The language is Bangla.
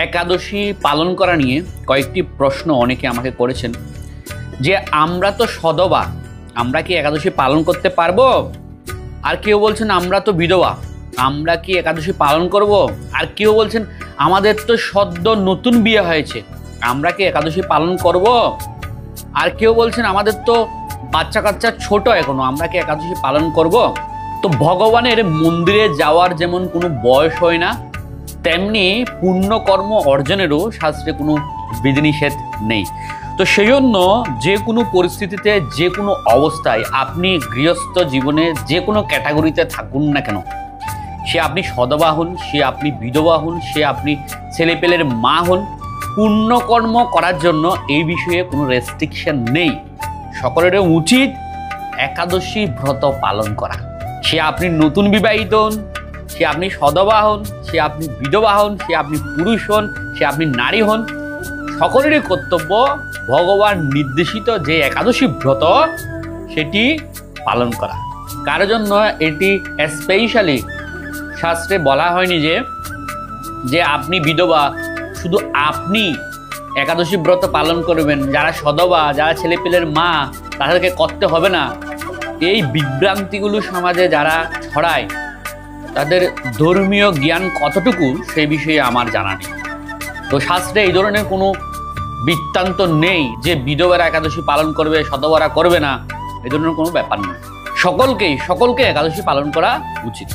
একাদশী পালন করা নিয়ে কয়েকটি প্রশ্ন অনেকে আমাকে করেছেন যে আমরা তো সধবা, আমরা কি একাদশী পালন করতে পারবো? আর কেউ বলছেন আমরা তো বিধবা, আমরা কি একাদশী পালন করব? আর কেউ বলছেন আমাদের তো সদ্য নতুন বিয়ে হয়েছে, আমরা কি একাদশী পালন করব? আর কেউ বলছেন আমাদের তো বাচ্চা কাচ্চা ছোট এখনো, আমরা কি একাদশী পালন করব? তো ভগবানের মন্দিরে যাওয়ার যেমন কোনো বয়স হয় না, তেমনি পুণ্যকর্ম অর্জনেরও শাস্ত্রে কোনো বিধিনিষেধ নেই। তো সেই জন্য যে কোনো পরিস্থিতিতে, যে কোনো অবস্থায় আপনি গৃহস্থ জীবনে যে কোনো ক্যাটাগরিতে থাকুন না কেন, সে আপনি সধবা হন, সে আপনি বিধবা হন, সে আপনি ছেলেপেলের মা হন, পুণ্যকর্ম করার জন্য এই বিষয়ে কোনো রেস্ট্রিকশন নেই। সকলের উচিত একাদশী ব্রত পালন করা। সে আপনি নতুন বিবাহিত হন, সে আপনি সধবা হন, সে আপনি বিধবা হন, সে আপনি পুরুষ হন, সে আপনি নারী হন, সকলেরই কর্তব্য ভগবান নির্দেশিত যে একাদশী ব্রত সেটি পালন করা। কার জন্য এটি স্পেশালি শাস্ত্রে বলা হয়নি যে আপনি বিধবা, শুধু আপনি একাদশী ব্রত পালন করবেন, যারা সধবা, যারা ছেলেপেলের মা তাদেরকে করতে হবে না। এই বিভ্রান্তিগুলো সমাজে যারা ছড়ায় তাদের ধর্মীয় জ্ঞান কতটুকু সেই বিষয়ে আমার জানা নেই। তো শাস্ত্রে এই ধরনের কোনো বৃত্তান্ত নেই যে বিধবারা একাদশী পালন করবে, সধবারা করবে না, এই ধরনের কোনো ব্যাপার নেই। সকলকে একাদশী পালন করা উচিত।